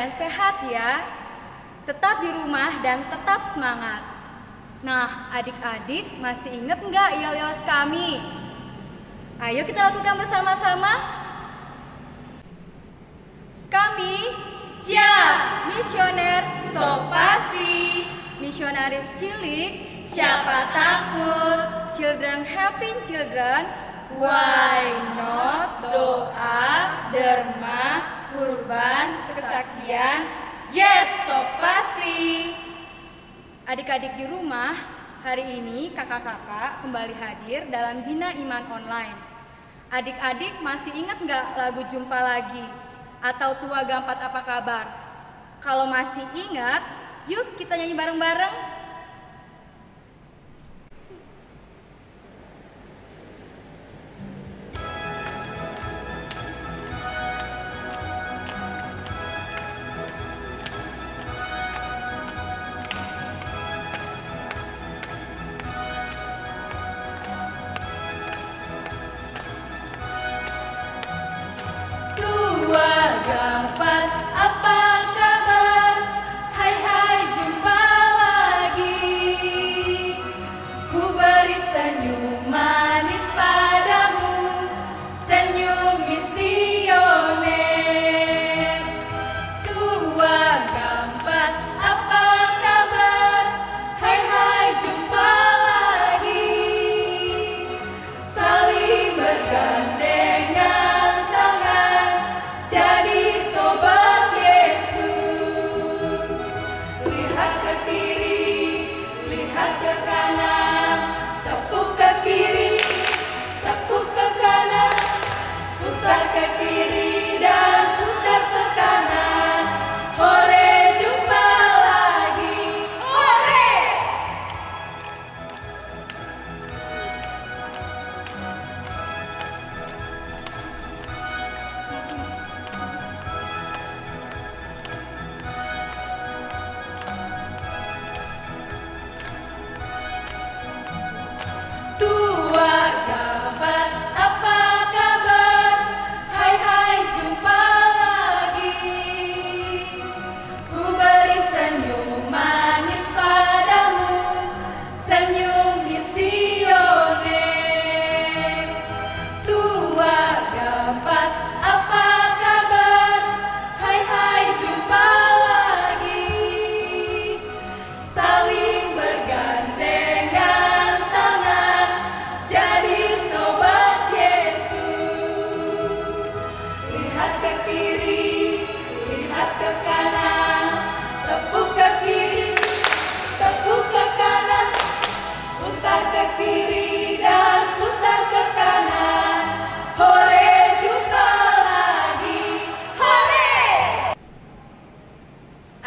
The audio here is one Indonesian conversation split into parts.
kalian sehat ya. Tetap di rumah dan tetap semangat. Nah, adik-adik masih ingat nggak yel-yel kami? Ayo kita lakukan bersama-sama. Kami siap. Misioner so pasti. Misionaris cilik siapa takut. Children helping children. Why not? Doa, derma, kurban, kesaksian. Yes, so pasti. Adik-adik di rumah, hari ini kakak-kakak kembali hadir dalam Bina Iman Online. Adik-adik masih ingat nggak lagu Jumpa Lagi? Atau Tua Gampat Apa Kabar? Kalau masih ingat, yuk kita nyanyi bareng-bareng.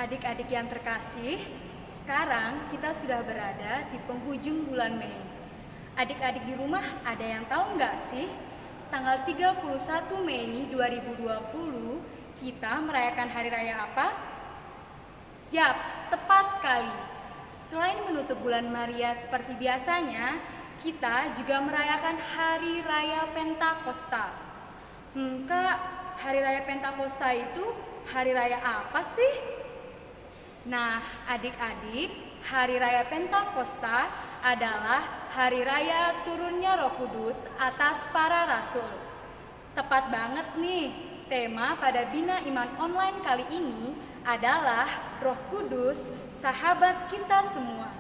Adik-adik yang terkasih, sekarang kita sudah berada di penghujung bulan Mei. Adik-adik di rumah ada yang tahu nggak sih? Tanggal 31 Mei 2020 kita merayakan hari raya apa? Yaps, tepat sekali. Selain menutup bulan Maria seperti biasanya, kita juga merayakan hari raya Pentakosta. Kak, hari raya Pentakosta itu hari raya apa sih? Nah, adik-adik, hari raya Pentakosta adalah hari raya turunnya Roh Kudus atas para rasul. Tepat banget nih, tema pada Bina Iman Online kali ini adalah Roh Kudus, sahabat kita semua.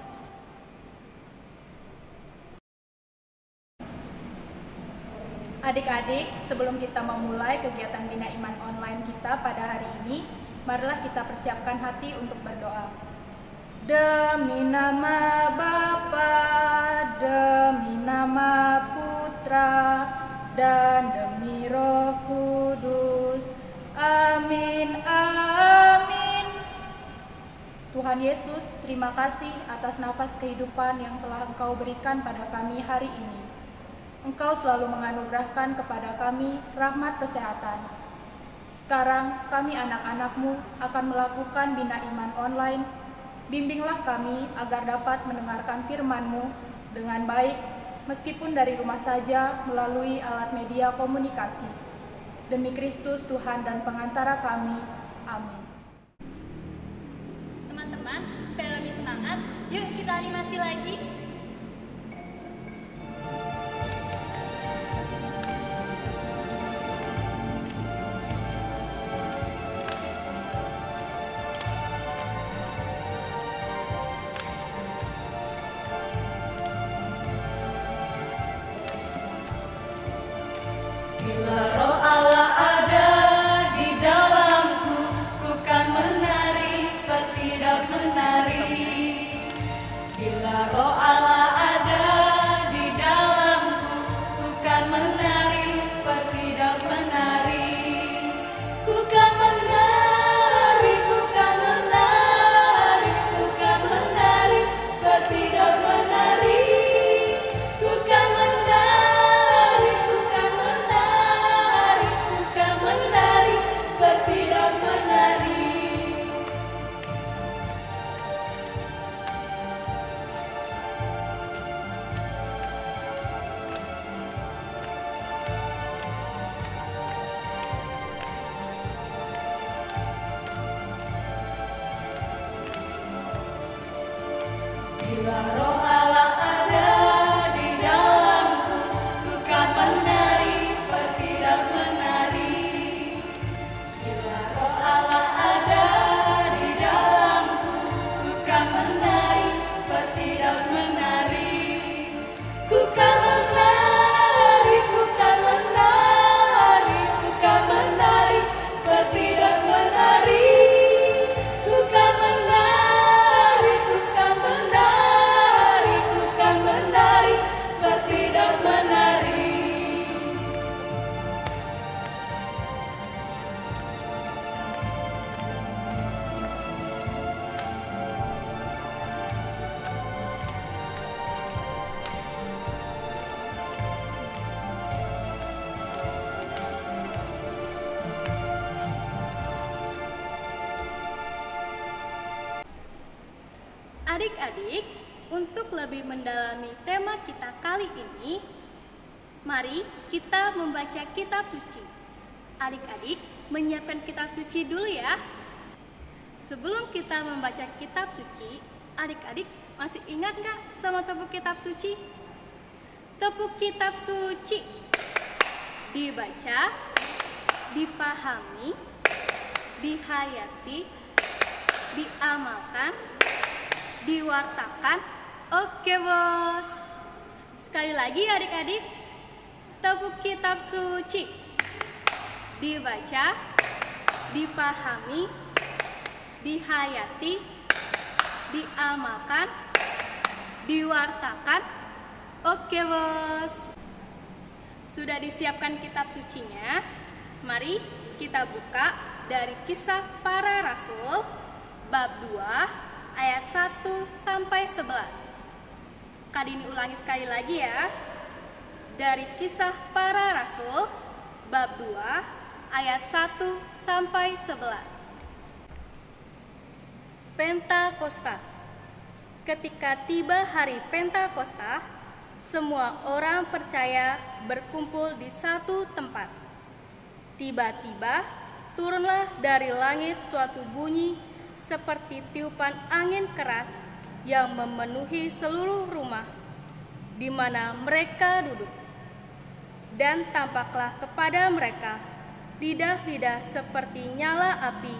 Adik-adik, sebelum kita memulai kegiatan Bina Iman Online kita pada hari ini, marilah kita persiapkan hati untuk berdoa. Demi nama Bapa, demi nama Putra, dan demi Roh Kudus. Amin, amin. Tuhan Yesus, terima kasih atas nafas kehidupan yang telah Engkau berikan pada kami hari ini. Engkau selalu menganugerahkan kepada kami rahmat kesehatan. Sekarang kami anak-anak-Mu akan melakukan Bina Iman Online. Bimbinglah kami agar dapat mendengarkan firman-Mu dengan baik, meskipun dari rumah saja melalui alat media komunikasi. Demi Kristus Tuhan dan pengantara kami. Amin. teman-teman supaya lebih semangat. Yuk kita animasi lagi. Bila roh Allah ada di dalamku, ku kan menari seperti daun menari. Bila roh Allah ada di dalamku, ku kan menari seperti daun menari. Ku kan menari, ku kan menari, ku kan menari seperti daun menari. Ku kan menari, ku kan menari, ku kan menari seperti daun menari. Bila roh Allah ada di dalamku, ku kan menari seperti daun menari. Bila roh Allah ada di dalamku, ku kan menari seperti daun menari. Ku kan menari, ku kan menari, ku kan menari seperti daun menari. Ku kan menari, ku kan menari, ku kan menari seperti daun menari. Adik-adik, untuk lebih mendalami tema kita kali ini, mari kita membaca kitab suci. Adik-adik, menyiapkan kitab suci dulu ya. Sebelum kita membaca kitab suci, adik-adik masih ingat nggak sama tepuk kitab suci? Tepuk kitab suci dibaca, dipahami, dihayati, diamalkan, diwartakan. Oke bos. Sekali lagi adik-adik, tepuk kitab suci dibaca, dipahami, dihayati, diamalkan, diwartakan. Oke bos. Sudah disiapkan kitab sucinya? Mari kita buka dari Kisah Para Rasul bab 2 ayat 1 sampai 11. Kak Dini ulangi sekali lagi ya. Dari Kisah Para Rasul bab 2 ayat 1 sampai 11. Pentakosta. Ketika tiba hari Pentakosta, semua orang percaya berkumpul di satu tempat. Tiba-tiba turunlah dari langit suatu bunyi seperti tiupan angin keras yang memenuhi seluruh rumah di mana mereka duduk. Dan tampaklah kepada mereka lidah-lidah seperti nyala api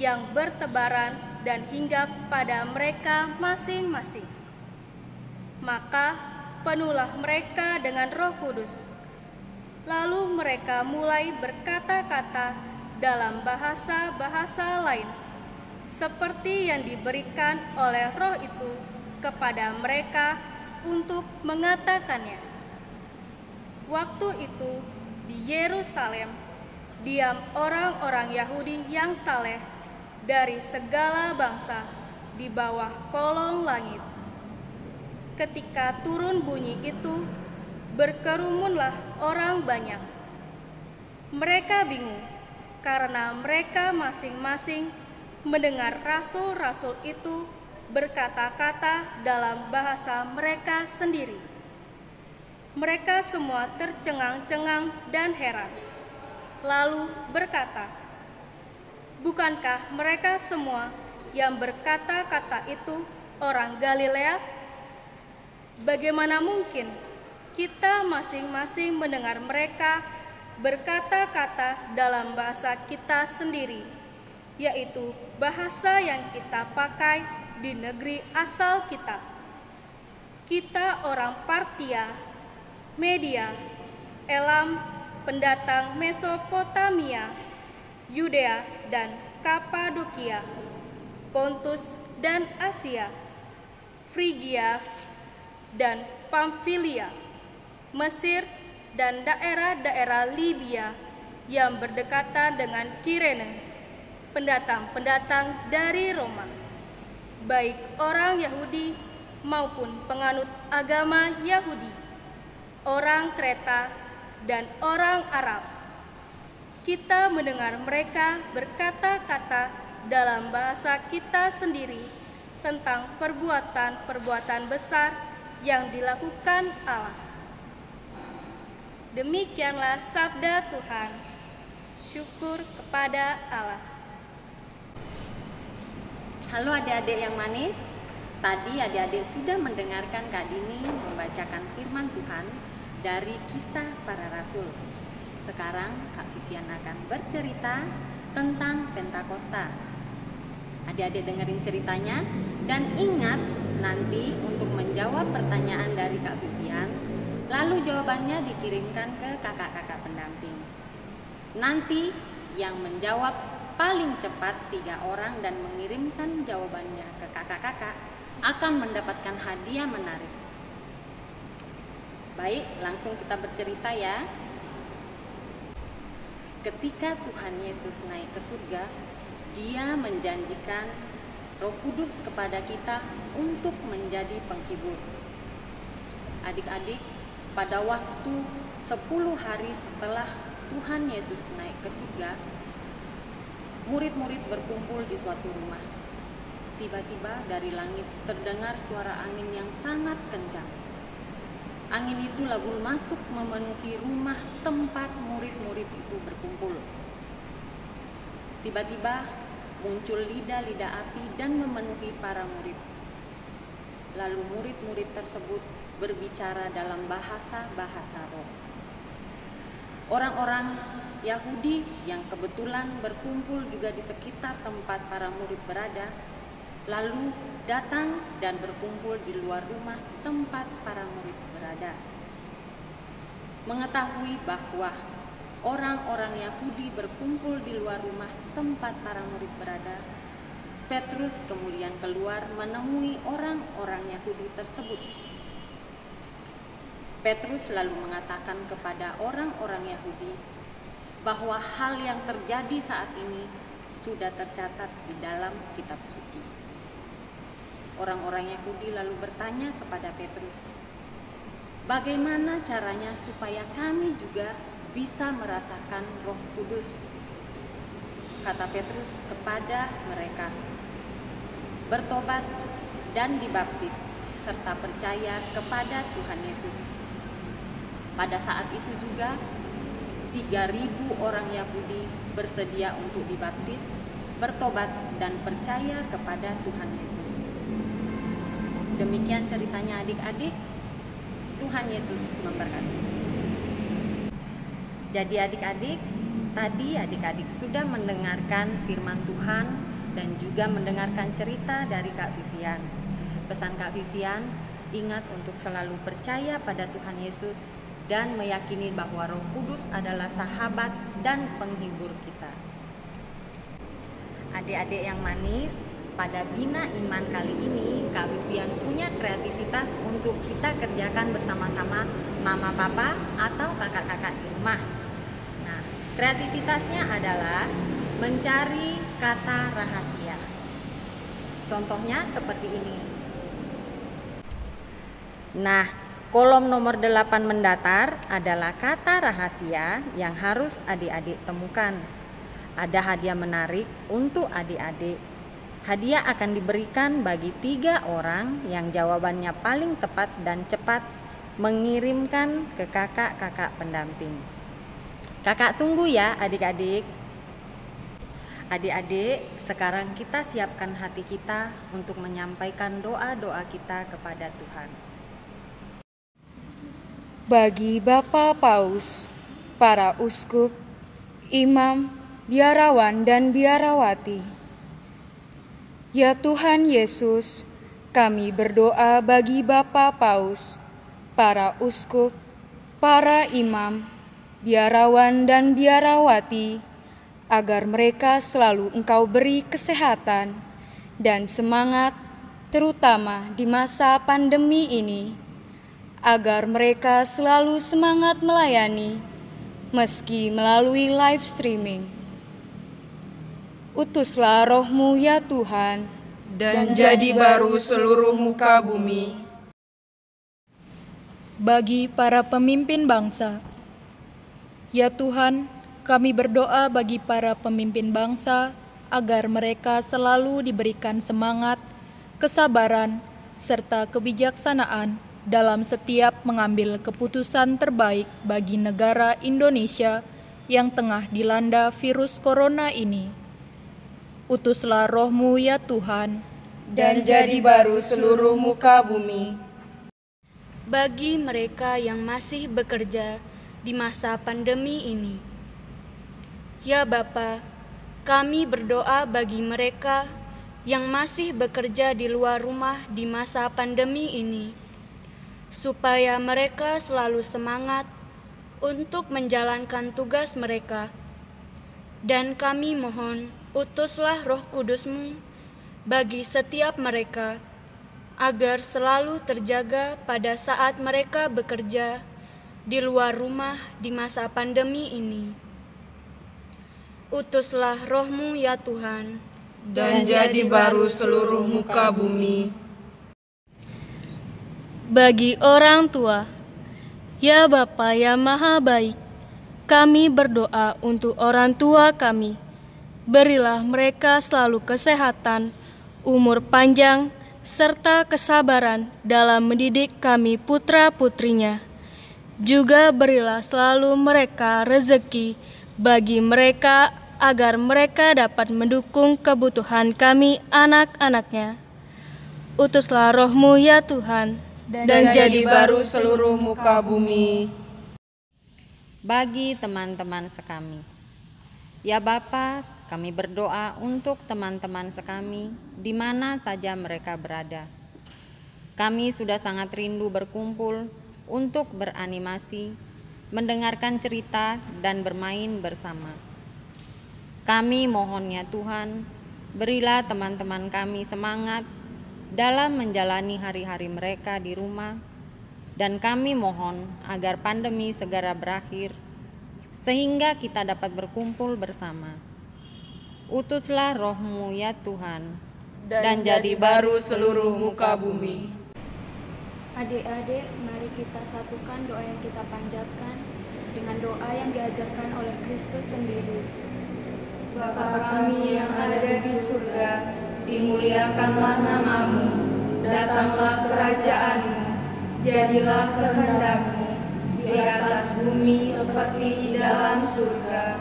yang bertebaran dan hinggap pada mereka masing-masing. Maka penuhlah mereka dengan Roh Kudus. Lalu mereka mulai berkata-kata dalam bahasa-bahasa lain, seperti yang diberikan oleh Roh itu kepada mereka untuk mengatakannya. Waktu itu di Yerusalem diam orang-orang Yahudi yang saleh dari segala bangsa di bawah kolong langit. Ketika turun bunyi itu, berkerumunlah orang banyak. Mereka bingung karena mereka masing-masing mendengar rasul-rasul itu berkata-kata dalam bahasa mereka sendiri. Mereka semua tercengang-cengang dan heran, lalu berkata, "Bukankah mereka semua yang berkata-kata itu orang Galilea? Bagaimana mungkin kita masing-masing mendengar mereka berkata-kata dalam bahasa kita sendiri, yaitu bahasa yang kita pakai di negeri asal kita? Kita orang Partia, Media, Elam, pendatang Mesopotamia, Yudea dan Kapadokia, Pontus dan Asia, Frigia dan Pamfilia, Mesir dan daerah-daerah Libya yang berdekatan dengan Kirene, pendatang-pendatang dari Roma, baik orang Yahudi maupun penganut agama Yahudi, orang Kreta dan orang Arab. Kita mendengar mereka berkata-kata dalam bahasa kita sendiri tentang perbuatan-perbuatan besar yang dilakukan Allah. Demikianlah sabda Tuhan. Syukur kepada Allah. Halo adik-adik yang manis. Tadi adik-adik sudah mendengarkan Kak Dini membacakan firman Tuhan dari Kisah Para Rasul. Sekarang Kak Vivian akan bercerita tentang Pentakosta. Adik-adik dengerin ceritanya dan ingat nanti untuk menjawab pertanyaan dari Kak Vivian, lalu jawabannya dikirimkan ke kakak-kakak pendamping. Nanti yang menjawab paling cepat 3 orang dan mengirimkan jawabannya ke kakak-kakak akan mendapatkan hadiah menarik. Baik, langsung kita bercerita ya. Ketika Tuhan Yesus naik ke surga, Dia menjanjikan Roh Kudus kepada kita untuk menjadi penghibur. Adik-adik, pada waktu 10 hari setelah Tuhan Yesus naik ke surga, murid-murid berkumpul di suatu rumah. Tiba-tiba dari langit terdengar suara angin yang sangat kencang. Angin itu lalu masuk memenuhi rumah tempat murid-murid itu berkumpul. Tiba-tiba muncul lidah-lidah api dan memenuhi para murid. Lalu murid-murid tersebut berbicara dalam bahasa-bahasa roh. Orang-orang Yahudi yang kebetulan berkumpul juga di sekitar tempat para murid berada, lalu datang dan berkumpul di luar rumah tempat para murid berada. Mengetahui bahwa orang-orang Yahudi berkumpul di luar rumah tempat para murid berada, Petrus kemudian keluar menemui orang-orang Yahudi tersebut. Petrus lalu mengatakan kepada orang-orang Yahudi bahwa hal yang terjadi saat ini sudah tercatat di dalam kitab suci. Orang-orang Yahudi lalu bertanya kepada Petrus, bagaimana caranya supaya kami juga bisa merasakan Roh Kudus? Kata Petrus kepada mereka, bertobat dan dibaptis serta percaya kepada Tuhan Yesus. Pada saat itu juga 3.000 orang Yahudi bersedia untuk dibaptis, bertobat dan percaya kepada Tuhan Yesus. Demikian ceritanya adik-adik. Tuhan Yesus memberkati. Jadi adik-adik, tadi adik-adik sudah mendengarkan firman Tuhan dan juga mendengarkan cerita dari Kak Vivian. Pesan Kak Vivian, ingat untuk selalu percaya pada Tuhan Yesus dan meyakini bahwa Roh Kudus adalah sahabat dan penghibur kita. Adik-adik yang manis, pada Bina Iman kali ini Kak Vivian punya kreativitas untuk kita kerjakan bersama-sama mama papa atau kakak-kakak di rumah. Nah, kreativitasnya adalah mencari kata rahasia. Contohnya seperti ini. Nah, kolom nomor 8 mendatar adalah kata rahasia yang harus adik-adik temukan. Ada hadiah menarik untuk adik-adik. Hadiah akan diberikan bagi 3 orang yang jawabannya paling tepat dan cepat mengirimkan ke kakak-kakak pendamping. Kakak tunggu ya adik-adik. Adik-adik, sekarang kita siapkan hati kita untuk menyampaikan doa-doa kita kepada Tuhan. Bagi Bapak Paus, para uskup, imam, biarawan dan biarawati. Ya Tuhan Yesus, kami berdoa bagi Bapak Paus, para uskup, para imam, biarawan dan biarawati, agar mereka selalu Engkau beri kesehatan dan semangat, terutama di masa pandemi ini, agar mereka selalu semangat melayani, meski melalui live streaming. Utuslah roh-Mu ya Tuhan, dan jadi baru seluruh muka bumi. Bagi para pemimpin bangsa, ya Tuhan, kami berdoa bagi para pemimpin bangsa agar mereka selalu diberikan semangat, kesabaran, serta kebijaksanaan dalam setiap mengambil keputusan terbaik bagi negara Indonesia yang tengah dilanda virus corona ini. Utuslah roh-Mu ya Tuhan, dan jadi baru seluruh muka bumi. Bagi mereka yang masih bekerja di masa pandemi ini, ya Bapa, kami berdoa bagi mereka yang masih bekerja di luar rumah di masa pandemi ini, supaya mereka selalu semangat untuk menjalankan tugas mereka. Dan kami mohon, utuslah Roh Kudus-Mu bagi setiap mereka, agar selalu terjaga pada saat mereka bekerja di luar rumah di masa pandemi ini. Utuslah roh-Mu ya Tuhan, dan jadi baru seluruh muka bumi. Bagi orang tua, ya Bapa yang Maha Baik, kami berdoa untuk orang tua kami. Berilah mereka selalu kesehatan, umur panjang, serta kesabaran dalam mendidik kami putra-putrinya. Juga berilah selalu mereka rezeki bagi mereka agar mereka dapat mendukung kebutuhan kami anak-anaknya. Utuslah roh-Mu ya Tuhan, dan jadi baru seluruh muka bumi. Bagi teman-teman sekami, ya Bapa, kami berdoa untuk teman-teman sekami di mana saja mereka berada. Kami sudah sangat rindu berkumpul untuk beranimasi, mendengarkan cerita, dan bermain bersama. Kami mohon ya Tuhan, berilah teman-teman kami semangat dalam menjalani hari-hari mereka di rumah, dan kami mohon agar pandemi segera berakhir, sehingga kita dapat berkumpul bersama. Utuslah roh-Mu ya Tuhan, dan jadi baru seluruh muka bumi. Adik-adik, mari kita satukan doa yang kita panjatkan dengan doa yang diajarkan oleh Kristus sendiri. Bapa kami yang ada di surga, dimuliakanlah nama-Mu, datanglah kerajaan-Mu, jadilah kehendak-Mu di atas bumi seperti di dalam surga.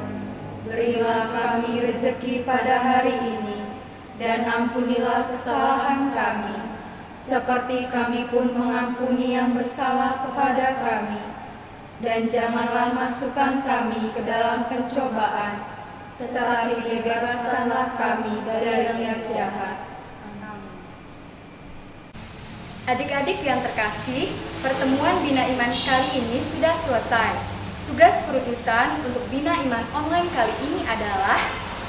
Berilah kami rejeki pada hari ini, dan ampunilah kesalahan kami, seperti kami pun mengampuni yang bersalah kepada kami. Dan janganlah masukkan kami ke dalam pencobaan, tetapi bebaskanlah kami dari yang jahat. Adik-adik yang terkasih, pertemuan Bina Iman kali ini sudah selesai. Tugas perutusan untuk Bina Iman online kali ini adalah: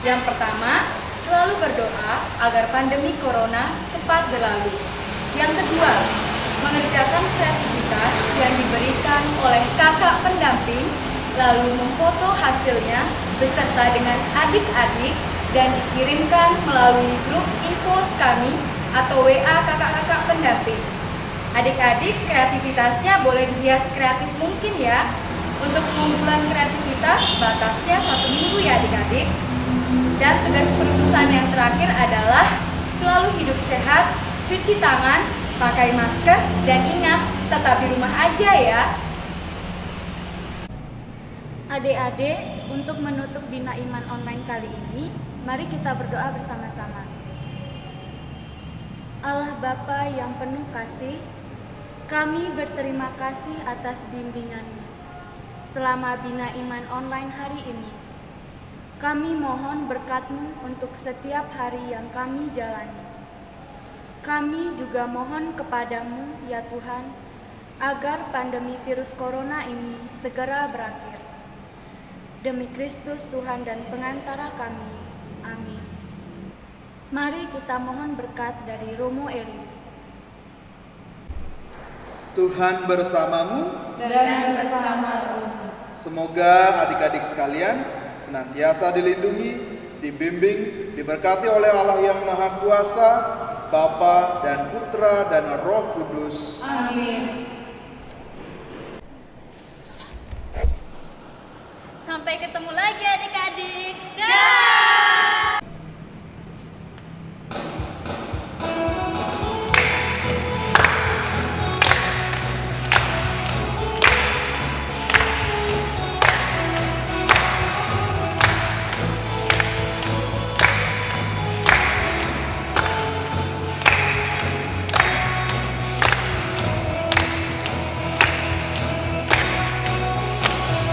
yang pertama, selalu berdoa agar pandemi corona cepat berlalu. Yang kedua, mengerjakan kreativitas yang diberikan oleh kakak pendamping, lalu memfoto hasilnya beserta dengan adik-adik dan dikirimkan melalui grup info kami atau WA kakak-kakak pendamping. Adik-adik, kreativitasnya boleh dihias kreatif mungkin ya. Untuk pengumpulan kreativitas batasnya 1 minggu ya adik-adik. Dan tugas perutusan yang terakhir adalah selalu hidup sehat, cuci tangan, pakai masker, dan ingat, tetap di rumah aja ya. Adik-adik, untuk menutup Bina Iman online kali ini, Mari kita berdoa bersama-sama. Allah Bapa yang penuh kasih, kami berterima kasih atas bimbingan-Mu selama Bina Iman Online hari ini. Kami mohon berkat-Mu untuk setiap hari yang kami jalani. Kami juga mohon kepadamu, ya Tuhan, agar pandemi virus corona ini segera berakhir. Demi Kristus Tuhan dan pengantara kami. Amin. Mari kita mohon berkat dari Romo Eli. Tuhan bersamamu dan bersama rohmu. Semoga adik-adik sekalian senantiasa dilindungi, dibimbing, diberkati oleh Allah yang Maha Kuasa, Bapa dan Putra dan Roh Kudus. Amin. Sampai ketemu lagi adik-adik.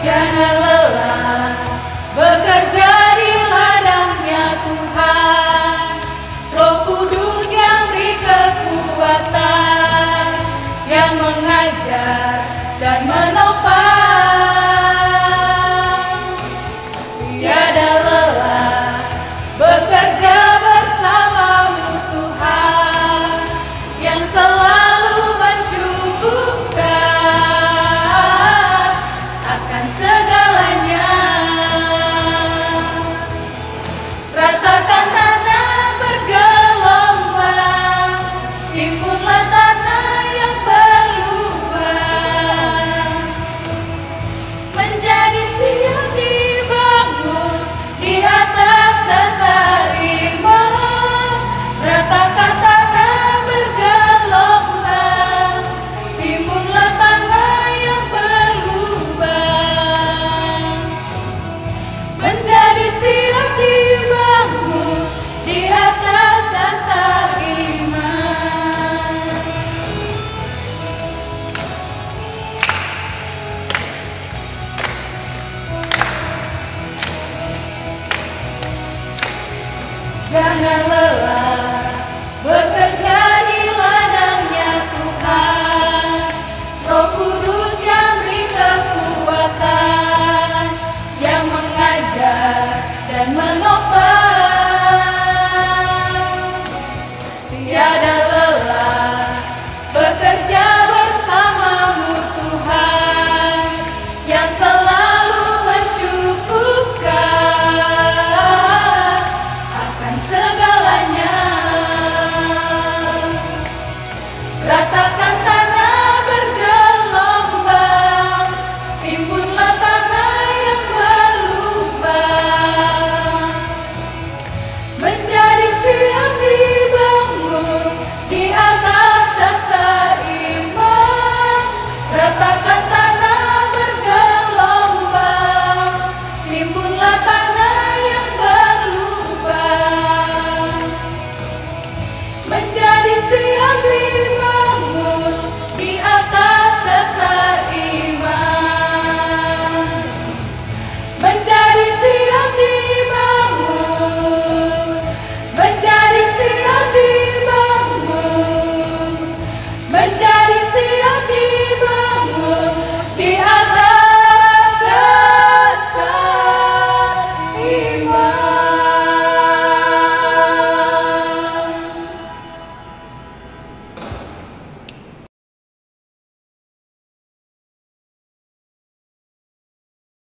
Janganlah